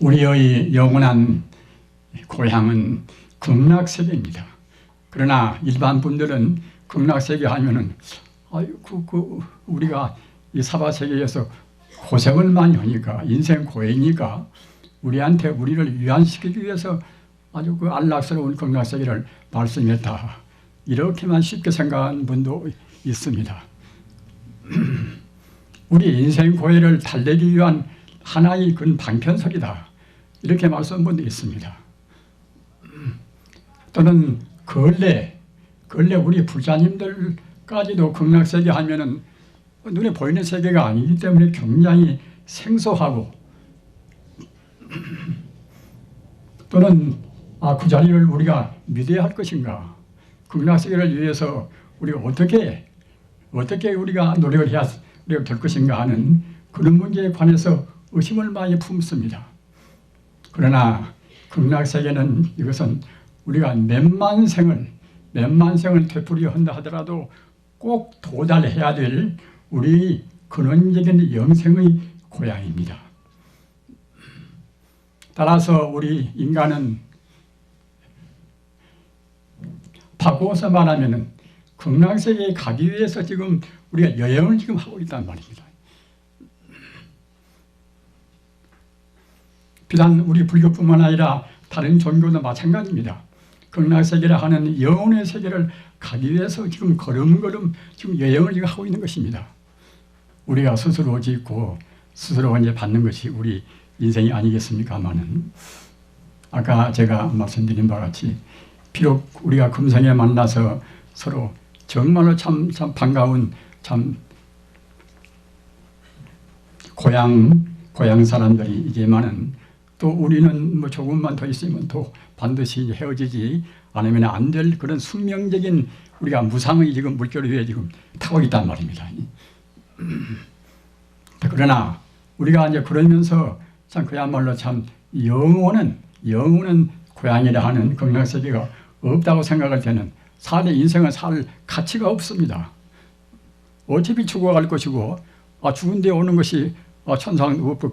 우리의 영원한 고향은 극락세계입니다. 그러나 일반 분들은 극락세계 하면은 우리가 이 사바세계에서 고생을 많이 하니까 인생 고행이니까 우리한테 우리를 위안시키기 위해서 아주 그 안락스러운 극락세계를 말씀했다. 이렇게만 쉽게 생각하는 분도 있습니다. 우리 인생 고해를 달래기 위한 하나의 그 방편석이다. 이렇게 말씀한 분도 있습니다. 또는 근래 우리 부자님들까지도 극락세계 하면은 눈에 보이는 세계가 아니기 때문에 굉장히 생소하고 또는 그 자리를 우리가 믿어야 할 것인가, 극락세계를 위해서 우리가 어떻게 우리가 노력을 해야 우리가 될 것인가 하는 그런 문제에 관해서 의심을 많이 품습니다. 그러나 극락세계는 이것은 우리가 몇만 생을 되풀이어 한다 하더라도 꼭 도달해야 될 우리 근원적인 영생의 고향입니다. 따라서 우리 인간은 바꾸어서 말하면은 극락세계에 가기 위해서 지금 우리가 여행을 지금 하고 있단 말입니다. 비단 우리 불교뿐만 아니라 다른 종교도 마찬가지입니다. 극락세계라 하는 영혼의 세계를 가기 위해서 지금 걸음걸음 지금 여행을 지금 하고 있는 것입니다. 우리가 스스로 짓고 스스로 이제 받는 것이 우리 인생이 아니겠습니까마는, 아까 제가 말씀드린 바와 같이 비록 우리가 금생에 만나서 서로 정말로 참 반가운 참 고향 사람들이지만은 또 우리는 뭐 조금만 더 있으면 또 반드시 헤어지지 않으면 안 될 그런 숙명적인 우리가 무상의 지금 물결 위에 지금 타고 있단 말입니다. 그러나 우리가 이제 그러면서 참 그야말로 참 영원한 고향이라 하는 극락세계가 없다고 생각할 때는 인생을 살 가치가 없습니다. 어차피 죽어갈 것이고 죽은 데 오는 것이 천상 없고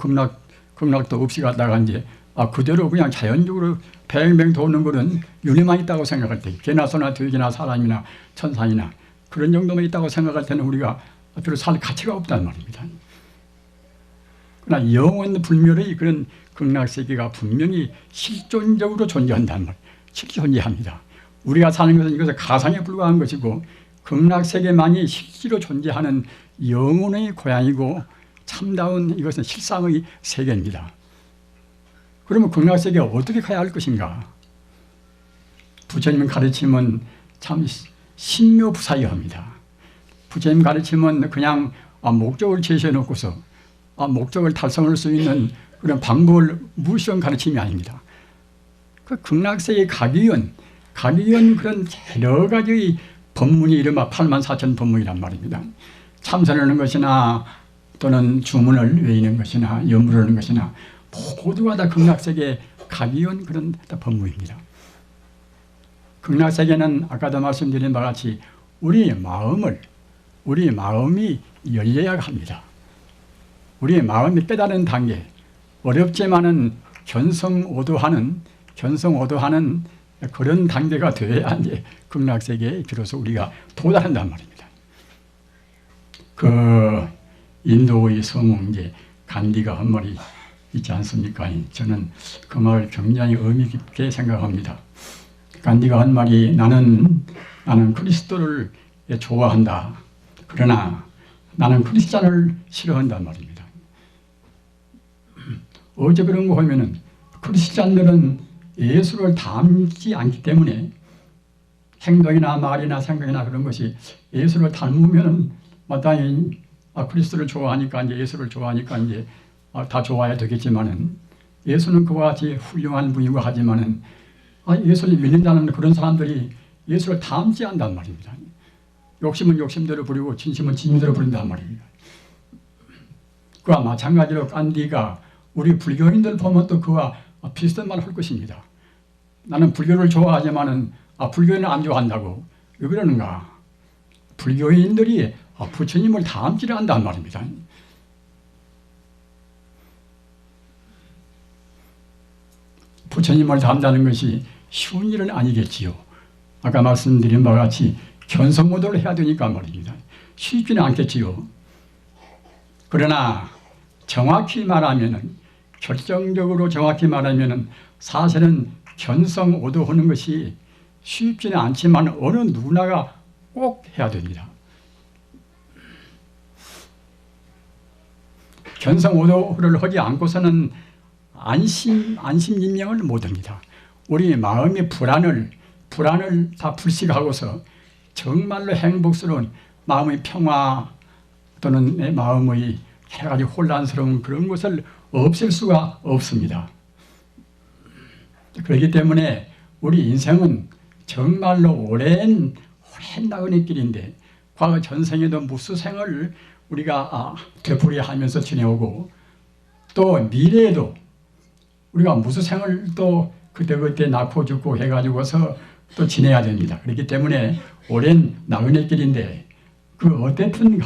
극락도 없이 갔다가 이제 그대로 그냥 자연적으로 뱅뱅 도는 것은 윤회만 있다고 생각할 때, 개나 소나 돼지나 사람이나 천상이나 그런 정도만 있다고 생각할 때는 우리가 별로 살 가치가 없단 말입니다. 그러나 영원 불멸의 그런 극락세계가 분명히 실존적으로 존재한다는 말, 실제 존재합니다. 우리가 사는 것은 이것은 가상에 불과한 것이고 극락세계만이 실제로 존재하는 영혼의 고향이고 참다운 이것은 실상의 세계입니다. 그러면 극락세계에 어떻게 가야 할 것인가? 부처님 가르침은 참 신묘부사여합니다. 부처님 가르침은 그냥 목적을 제시해 놓고서 목적을 달성할 수 있는 그런 방법을 무시한 가르침이 아닙니다. 그 극락세계에 가기 위한 그런 여러 가지의 법문이 이른바 84,000 법문이란 말입니다. 참선하는 것이나 또는 주문을 외우는 것이나 염불을 하는 것이나 모두가 다 극락세계에 가기 위한 그런 법문입니다. 극락세계는 아까도 말씀드린 바와 같이 우리 마음이 열려야 합니다. 우리의 마음이 깨달은 단계, 어렵지만은 견성오도하는 그런 단계가 되어야 이제 극락세계에 비로소 우리가 도달한단 말입니다. 그 인도의 성웅 이제 간디가 한 말이 있지 않습니까? 저는 그 말을 굉장히 의미 깊게 생각합니다. 간디가 한 말이 나는 그리스도를 좋아한다. 그러나 나는 크리스찬을 싫어한단 말입니다. 어째 그런 거 보면은 크리스찬들은 예수를 닮지 않기 때문에 행동이나 말이나 생각이나 그런 것이 예수를 닮으면 마땅히 그리스도를 좋아하니까 이제 예수를 좋아하니까 이제 다 좋아야 되겠지만은 예수는 그와 같이 훌륭한 분이고 하지만은 예수를 믿는다는 그런 사람들이 예수를 닮지 않단 말입니다. 욕심은 욕심대로 부리고 진심은 진심대로 부린단 말입니다. 그와 마찬가지로 간디가 우리 불교인들 보면 또 그와 비슷한 말을 할 것입니다. 나는 불교를 좋아하지만은 불교인은 안 좋아한다고. 왜 그러는가? 불교인들이 부처님을 닮지를 않단 말입니다. 부처님을 닮다는 것이 쉬운 일은 아니겠지요. 아까 말씀드린 바와 같이 견성모도를 해야 되니까 말입니다. 쉽지는 않겠지요. 그러나 정확히 말하면은, 결정적으로 정확히 말하면은 사실은 견성오도하는 것이 쉽지는 않지만 어느 누구나가 꼭 해야 됩니다. 견성오도를 하지 않고서는 안심인명을 못합니다. 우리 마음의 불안을 다 불식하고서 정말로 행복스러운 마음의 평화 또는 내 마음의 여러 가지 혼란스러운 그런 것을 없앨 수가 없습니다. 그렇기 때문에 우리 인생은 정말로 오랜 나그네 길인데, 과거 전생에도 무수생을 우리가 되풀이하면서 지내오고, 또 미래에도 우리가 무수생을 또 그때그때 낳고 죽고 해가지고서 또 지내야 됩니다. 그렇기 때문에 오랜 나그네 길인데, 그 어떻든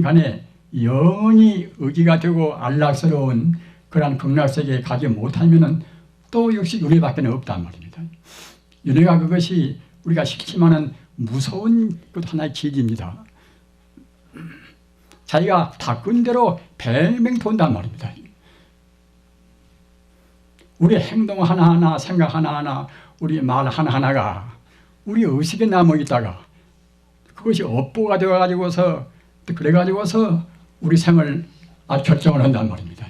간에 영원히 의지가 되고 안락스러운 그러한 극락세계에 가지 못하면은 또 역시 윤회밖에 없단 말입니다. 윤회가 그것이 우리가 싫지만은 무서운 것 하나의 길입니다. 자기가 닦은 대로 뱅뱅 돈단 말입니다. 우리 행동 하나하나, 생각 하나하나, 우리 말 하나하나가 우리 의식에 남아있다가 그것이 업보가 되어가지고서, 그래가지고서 우리 생을 결정을 한단 말입니다.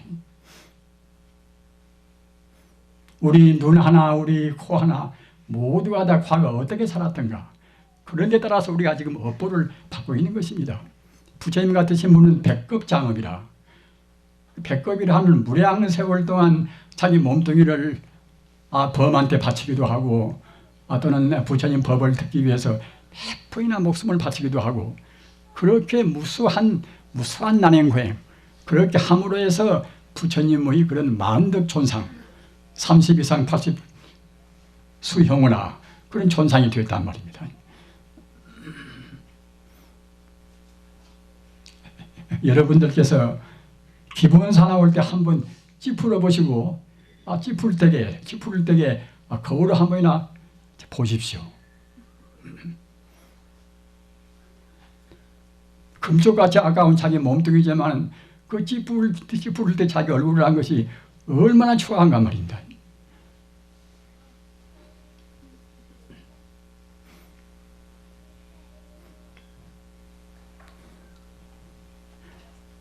우리 눈 하나, 우리 코 하나 모두가 다 과거 어떻게 살았던가, 그런 데 따라서 우리가 지금 업보를 받고 있는 것입니다. 부처님 같으신 분은 백급장업이라, 백급이라 하면 무량 세월 동안 자기 몸뚱이를 범한테 바치기도 하고, 또는 부처님 법을 듣기 위해서 100번이나 목숨을 바치기도 하고, 그렇게 무수한 난행고행, 그렇게 함으로 해서 부처님의 그런 만덕 존상, 30 이상 80 수형이나 그런 존상이 되었단 말입니다. 여러분들께서 기본사 나올 때 한번 찌푸려 보시고, 찌푸를 때에 거울을 한 번이나 보십시오. 금쪽같이 아까운 자기 몸뚱이지만 그 찌푸를 때 자기 얼굴을 한 것이 얼마나 추한가 말입니다.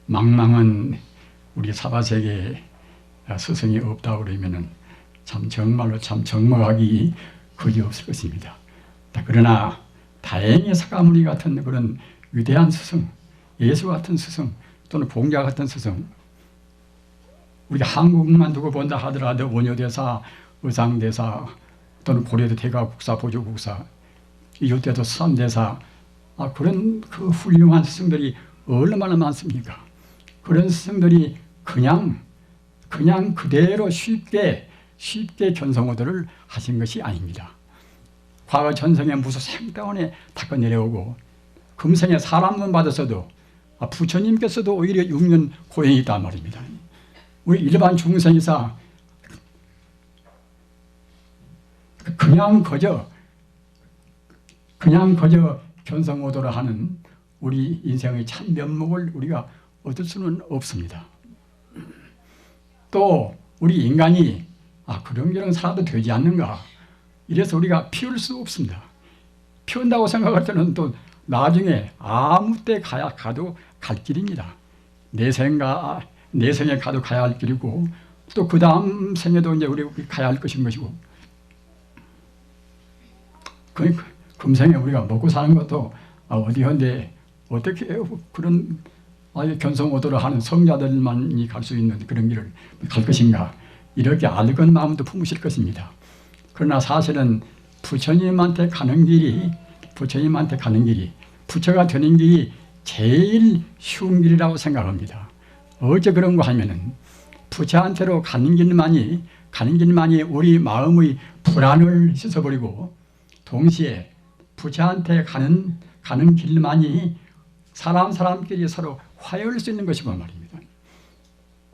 망망한 우리 사바세계에 스승이 없다고 그러면은 참 정말로 참 적막하기 그지없을 것입니다. 그러나 다행히 사가모니 같은 그런 위대한 스승, 예수 같은 스승, 또는 공자 같은 스승, 우리가 한국만 두고 본다 하더라도 원효대사, 의상대사, 또는 고려대 대가국사, 보조국사, 이웃대도 수산대사, 그런 그 훌륭한 스승들이 얼마나 많습니까? 그런 스승들이 그냥 그대로 쉽게 견성오도를 하신 것이 아닙니다. 과거 전생에 무슨 생다운에 닦아 내려오고, 금생에 사람은 받았어도 부처님께서도 오히려 6년 고행이 있단 말입니다. 우리 일반 중생이사 그냥 거저 견성오도를 하는 우리 인생의 참 면목을 우리가 얻을 수는 없습니다. 또 우리 인간이 그런저런 살아도 되지 않는가, 이래서 우리가 피울 수 없습니다. 피운다고 생각할 때는 또 나중에 아무 때 가도 갈 길입니다. 내 생에 가도 가야 할 길이고, 또 그 다음 생에도 이제 우리 가야 할 것인 것이고, 금생에 우리가 먹고 사는 것도 어디 한데 어떻게 그런 견성오도를 하는 성자들만이 갈 수 있는 그런 길을 갈 것인가, 이렇게 알건 마음도 품으실 것입니다. 그러나 사실은 부처님한테 가는 길이, 부처가 되는 길이 제일 쉬운 길이라고 생각합니다. 어째 그런가 하면은 부처한테로 가는 길만이 우리 마음의 불안을 씻어버리고, 동시에 부처한테 가는 길만이 사람끼리 서로 화해할 수 있는 것이고 말입니다.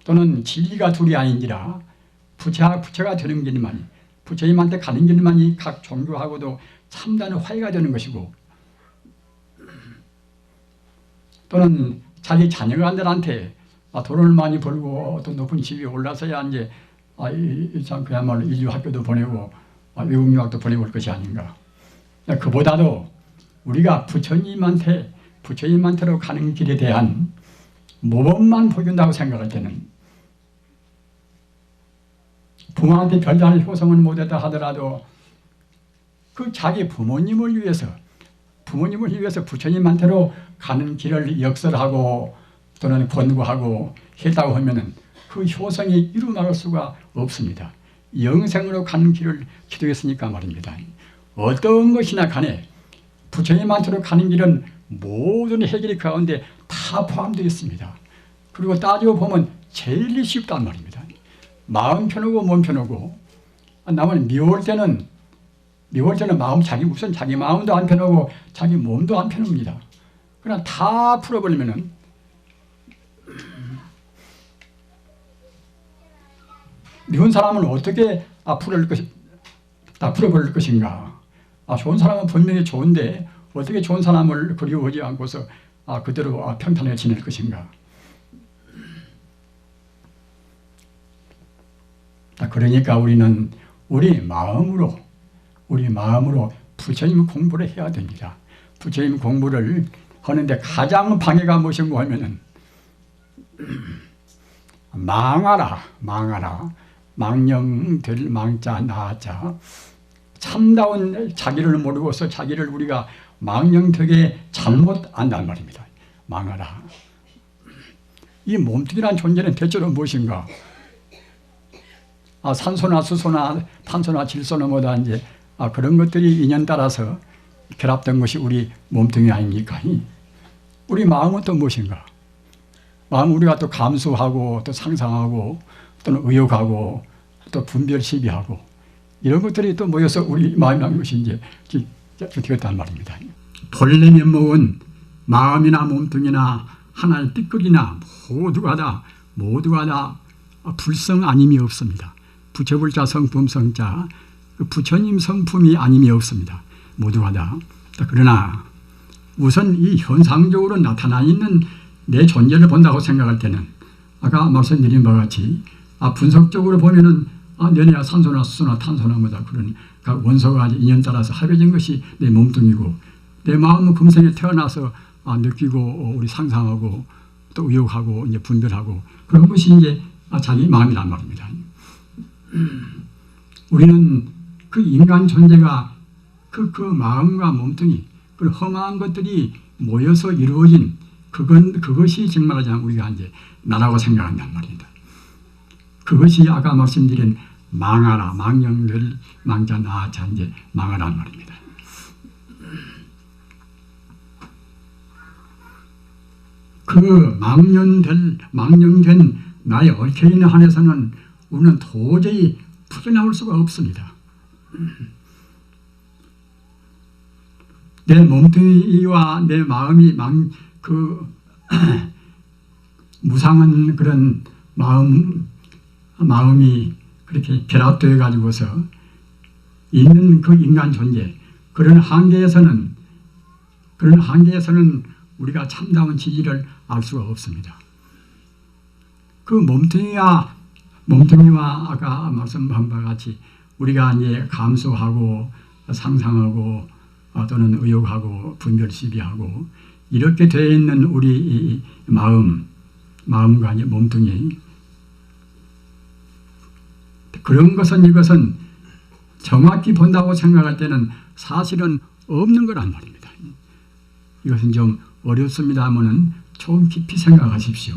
또는 진리가 둘이 아닌지라 부처가 되는 길만이, 부처님한테 가는 길만이 각 종교하고도 참다는 화해가 되는 것이고, 또는 자기 자녀간들한테 돈을 많이 벌고 또 높은 집에 올라서야 이제 참 그야말로 인류 학교도 보내고 외국 유학도 보내볼 것이 아닌가. 그보다도 우리가 부처님한테로 가는 길에 대한 모범만 보여준다고 생각할 때는, 부모한테 별다른 효성을 못했다 하더라도 그 자기 부모님을 위해서 부처님한테로 가는 길을 역설하고 또는 권고하고 했다고 하면은 그 효성이 이루어나갈 수가 없습니다. 영생으로 가는 길을 기도했으니까 말입니다. 어떤 것이나 간에 부처님한테로 가는 길은 모든 해결이 그 가운데 다 포함되어 있습니다. 그리고 따지고 보면 제일 쉽단 말입니다. 마음 편하고 몸 편하고, 남을 미워할 때는 우선 자기 마음도 안 편하고 자기 몸도 안 편합니다. 그러나 다 풀어버리면은 미운 사람은 어떻게 풀어버릴 것인가. 좋은 사람은 분명히 좋은데 어떻게 좋은 사람을 그리워하지 않고서 그대로 평탄하게 지낼 것인가. 그러니까 우리는 우리 마음으로 부처님 공부를 해야 됩니다. 부처님 공부를 하는데 가장 방해가 무엇인가 하면은 망하라. 망령될 망자 나자. 참다운 자기를 모르고서 자기를 우리가 망령되게 잘못 안단 말입니다. 망하라. 이 몸뚱이란 존재는 대체로 무엇인가? 산소나 수소나 탄소나 질소나 뭐다 이제 그런 것들이 인연 따라서 결합된 것이 우리 몸뚱이 아닙니까? 우리 마음은 또 무엇인가? 마음 우리가 또 감수하고 또 상상하고 또는 의욕하고 또 분별 시비하고 이런 것들이 또 모여서 우리 마음이라는 것이 이제 되었단 말입니다. 본래 면목은 마음이나 몸뚱이나 하나의 띠끌이나 모두가 다 불성 아님이 없습니다. 부처불자 성품성자 부처님 성품이 아님이 없습니다. 모두가 다. 그러나 우선 이 현상적으로 나타나 있는 내 존재를 본다고 생각할 때는 아까 말씀드린 바와 같이 분석적으로 보면은 내내야 산소나 수소나 탄소나 뭐다 그런 원소가 인연 따라서 합해진 것이 내 몸뚱이고, 내 마음은 금생에 태어나서 느끼고 우리 상상하고 또 의욕하고 이제 분별하고 그런 것이 이제 자기 마음이란 말입니다. 우리는 그 인간 존재가 그 마음과 몸뚱이 그 험한 것들이 모여서 이루어진 그것이 정말 우리가 이제 나라고 생각한단 말입니다. 그것이 아까 말씀드린 망하라, 망령될 망자 나자 이제 망하란 말입니다. 그 망령된 나의 얽혀있는 한에서는 우리는 도저히 풀어나올 수가 없습니다. 내 몸뚱이와 내 마음이 무상한 그런 마음이 그렇게 결합되어 가지고서 있는 그 인간 존재, 그런 한계에서는 우리가 참다운 지지를 알 수가 없습니다. 그 몸뚱이와 아까 말씀한 바와 같이 우리가 이제 감수하고 상상하고 또는 의욕하고 분별 시비하고 이렇게 되어 있는 우리 마음과 이제 몸뚱이, 그런 것은 이것은 정확히 본다고 생각할 때는 사실은 없는 거란 말입니다. 이것은 좀 어렵습니다만은 좀 깊이 생각하십시오.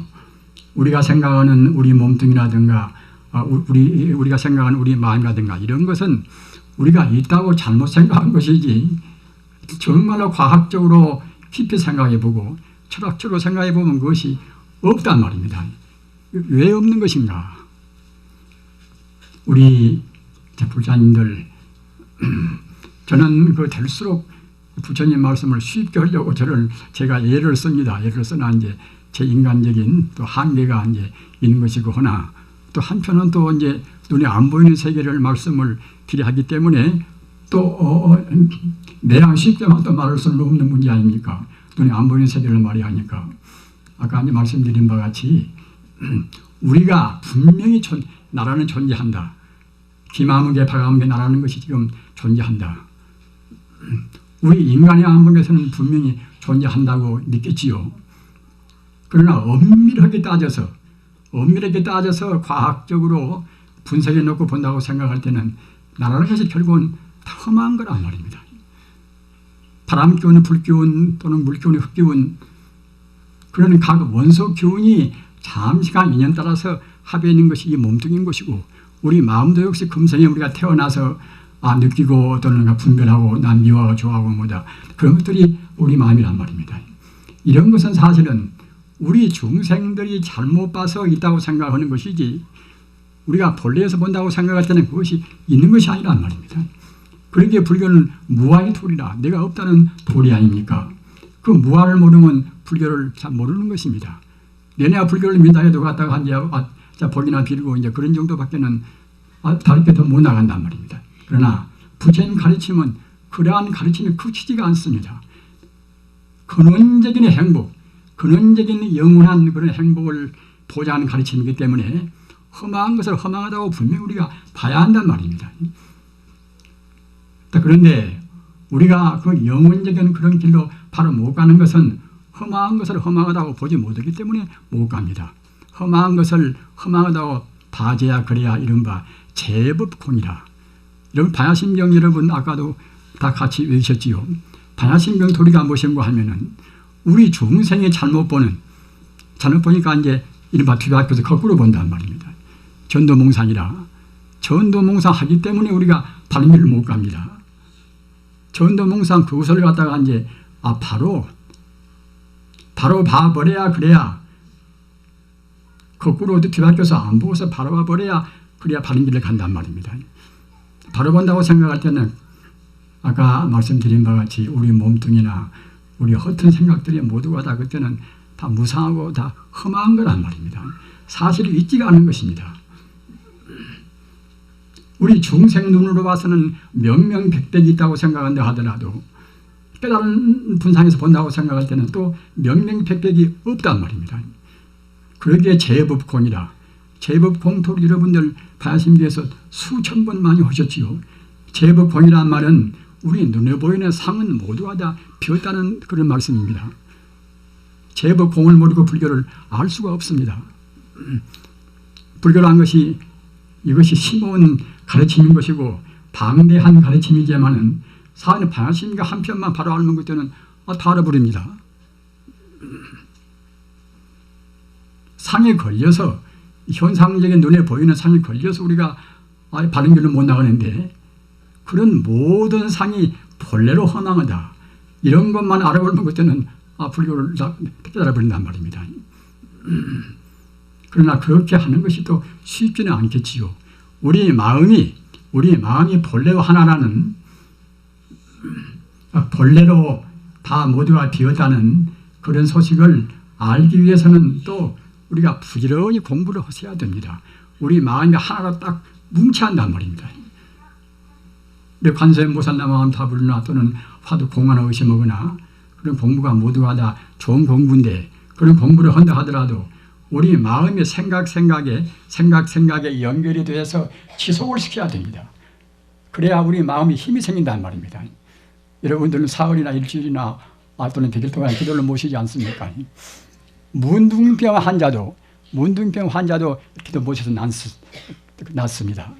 우리가 생각하는 우리 몸뚱이라든가 우리가 생각하는 우리 마음이라든가 이런 것은 우리가 있다고 잘못 생각한 것이지, 정말로 과학적으로 깊이 생각해보고 철학적으로 생각해보면 그것이 없단 말입니다. 왜 없는 것인가? 우리 불자님들, 저는 될수록 부처님 말씀을 쉽게 하려고 제가 예를 씁니다. 예를 쓰나 이제 제 인간적인 또 한계가 이제 있는 것이고, 하나 또 한편은 또 이제 눈에 안 보이는 세계를 말씀을 드려 하기 때문에 또 매양 쉽게만 또 말할 수는 없는 문제 아닙니까? 눈에 안 보이는 세계를 말해야 하니까. 아까 말씀드린 바와 같이 우리가 분명히 나라는 존재한다. 기마무개 바가무개 나라는 것이 지금 존재한다. 우리 인간의 안목에서는 분명히 존재한다고 믿겠지요. 그러나 엄밀하게 따져서 과학적으로 분석해 놓고 본다고 생각할 때는 나라는 것이 결국은 험한 거란 말입니다. 바람 기운, 불 기운 또는 물 기운, 흙 기운, 그러는 각 원소 기운이 잠시간 인연 따라서 합해 있는 것이 이 몸뚱이인 것이고, 우리 마음도 역시 금생에 우리가 태어나서 느끼고 또는 분별하고 난 미워하고 좋아하고 뭐다, 그런 것들이 우리 마음이란 말입니다. 이런 것은 사실은 우리 중생들이 잘못 봐서 있다고 생각하는 것이지, 우리가 본래에서 본다고 생각할 때는 그것이 있는 것이 아니란 말입니다. 그러기에 불교는 무아의 도리라, 내가 없다는 도리 아닙니까? 그 무아를 모르면 불교를 잘 모르는 것입니다. 내가 불교를 믿다 해도 갔다가 자 복이나 빌고 이제 그런 정도밖에는 다르게 더 못 나간단 말입니다. 그러나 부처님 가르침은 그러한 가르침이 그치지가 않습니다. 근원적인 행복, 근원적인 영원한 그런 행복을 보장하는 가르침이기 때문에 험한 것을 험하다고 분명히 우리가 봐야 한단 말입니다. 그런데 우리가 그 영원적인 그런 길로 바로 못 가는 것은 험한 것을 험하다고 보지 못하기 때문에 못 갑니다. 험한 것을 험하다고 봐줘야 그래야 이른바 제법공이라. 여러분 반야심경 여러분 아까도 다 같이 외우셨지요. 반야심경 도리가 무엇인가 하면은 우리 중생의 잘못 보니까 이제 이른바 비박혀서 거꾸로 본단 말입니다. 전도몽상이라. 전도몽상 하기 때문에 우리가 바른 길을 못 갑니다. 전도몽상 그것을 갖다가 이제 바로 봐버려야 그래야, 거꾸로 뒤바뀌어서 안 보고서 바로 봐버려야 그래야 바른 길을 간단 말입니다. 바로 본다고 생각할 때는 아까 말씀드린 바와 같이 우리 몸뚱이나 우리 허튼 생각들이 모두가 다 그때는 다 무상하고 다 험한 거란 말입니다. 사실이 있지가 않은 것입니다. 우리 중생 눈으로 봐서는 명명백백이 있다고 생각한다 하더라도 깨달은 분상에서 본다고 생각할 때는 또 명명백백이 없단 말입니다. 그러기에 제법공이라. 제법공토를 여러분들 반야심경에서 수천 번 많이 하셨지요. 제법공이란 말은 우리 눈에 보이는 상은 모두가 다 비었다는 그런 말씀입니다. 제법공을 모르고 불교를 알 수가 없습니다. 불교란 것이 이것이 심오한 가르침인 것이고 방대한 가르침이지만은 사안의 반야심경 한 편만 바로 알면 그때는 다 알아버립니다. 상에 걸려서, 현상적인 눈에 보이는 상에 걸려서 우리가 바른 길로 못 나가는데, 그런 모든 상이 본래로 허망하다, 이런 것만 알아보면 그때는 불교를 깨달아버린단 말입니다. 그러나 그렇게 하는 것이 또 쉽지는 않겠지요. 우리 마음이 본래로 하나라는, 본래로 다 모두가 비었다는 그런 소식을 알기 위해서는 또 우리가 부지런히 공부를 하셔야 됩니다. 우리 마음이 하나로 딱 뭉쳐야 한단 말입니다. 우리 관세음 보살나마음 타불나 또는 화두 공하나 의심하거나 그런 공부가 모두가 다 좋은 공부인데, 그런 공부를 한다 하더라도 우리 마음의 생각에 연결이 돼서 지속을 시켜야 됩니다. 그래야 우리 마음이 힘이 생긴단 말입니다. 여러분들은 사흘이나 일주일이나 또는 100일 동안 기도를 모시지 않습니까? 문둥병 환자도 기도 모셔서 낫습니다.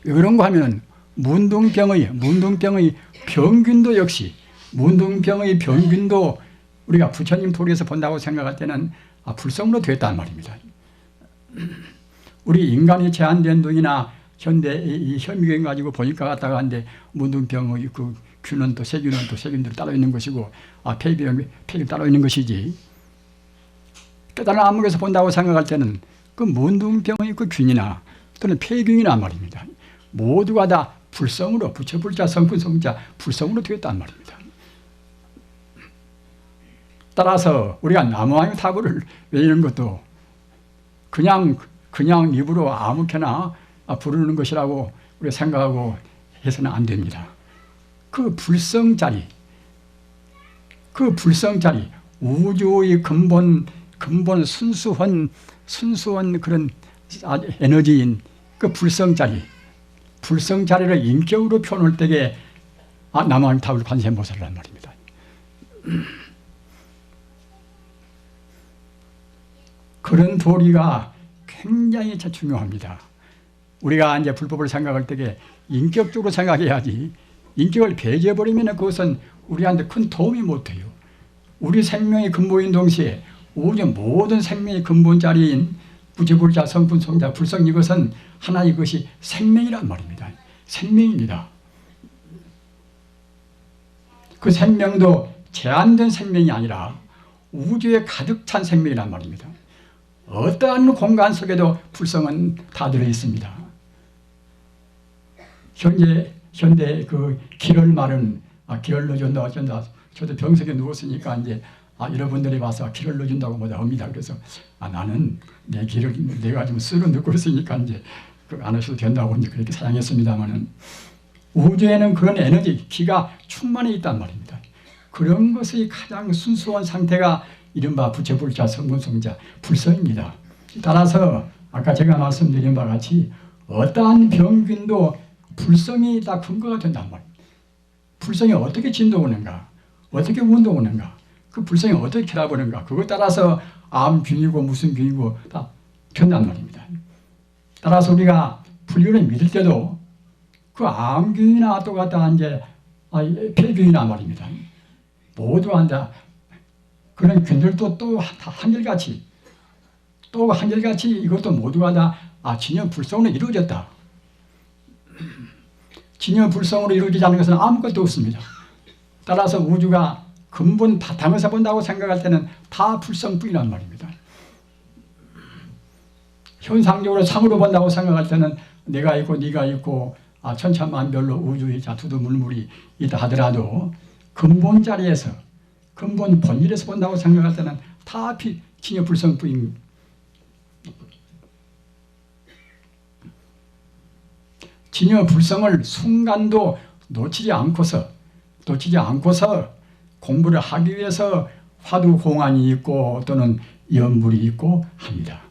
그런 거 하면 문둥병의 병균도 역시, 문둥병의 병균도 우리가 부처님 도리에서 본다고 생각할 때는 불성으로 됐단 말입니다. 우리 인간이 제한된 동이나 현대 이 현미경 가지고 보니까 갔다가 한데 문둥병의 그 균은 또 세균들이 따로 있는 것이고 폐균 따로 있는 것이지, 깨달은 안목에서 본다고 생각할 때는 그 문둥병의 그 균이나 또는 폐균이나 말입니다. 모두가 다 불성으로, 부처불자 성분성자 불성으로 되었단 말입니다. 따라서 우리가 나무아유 타불을 외우는 것도 그냥 그냥 입으로 아무렇게나 부르는 것이라고 우리가 생각하고 해서는 안 됩니다. 그 불성자리, 우주의 근본 순수한 그런 에너지인 그 불성자리를 인격으로 표현할 때에 남한타불 관세음보살이란 말입니다. 그런 도리가 굉장히 중요합니다. 우리가 이제 불법을 생각할 때에 인격적으로 생각해야지, 인격을 배제해버리면 그것은 우리한테 큰 도움이 못해요. 우리 생명의 근본인 동시에 우주 모든 생명의 근본자리인 부지불자, 성분성자, 불성, 이것은 하나, 이것이 생명이란 말입니다. 생명입니다. 그 생명도 제한된 생명이 아니라 우주에 가득 찬 생명이란 말입니다. 어떠한 공간 속에도 불성은 다 들어있습니다. 현대 그 기를 말은 기를 넣어준다 어쩐다. 저도 병석에 누웠으니까 이제 여러분들이 와서 기를 넣어준다고 뭐다 합니다. 그래서 나는 내 기를 내가 좀 쓰러 넣고 있으니까 이제 안 하셔도 된다고 이제 그렇게 사양했습니다만은, 우주에는 그런 에너지, 기가 충만히 있단 말입니다. 그런 것의 가장 순수한 상태가 이른바 부처불자, 성분성자, 불성입니다. 따라서 아까 제가 말씀드린 바와 같이 어떠한 병균도 불성이 다 근거가 된단 말입니다. 불성이 어떻게 진동하는가, 어떻게 운동하는가, 그 불성이 어떻게 결합하는가, 그것 따라서 암균이고 무슨 균이고 다 된단 말입니다. 따라서 우리가 불교를 믿을 때도 그 암균이나 똑같다 이제 폐균이나 말입니다. 모두 한다. 그런 균들도 또 한결같이 이것도 모두가 다 진여 불성으로 이루어졌다. 진여 불성으로 이루어지지 않은 것은 아무것도 없습니다. 따라서 우주가 근본 바탕에서 본다고 생각할 때는 다 불성뿐이란 말입니다. 현상적으로 상으로 본다고 생각할 때는 내가 있고 네가 있고 천차만별로 우주의 두두물물이 있다 하더라도 근본 자리에서, 근본 본질에서 본다고 생각할 때는 다 진여 불성뿐인, 진여 불성을 순간도 놓치지 않고서 공부를 하기 위해서 화두공안이 있고 또는 연불이 있고 합니다.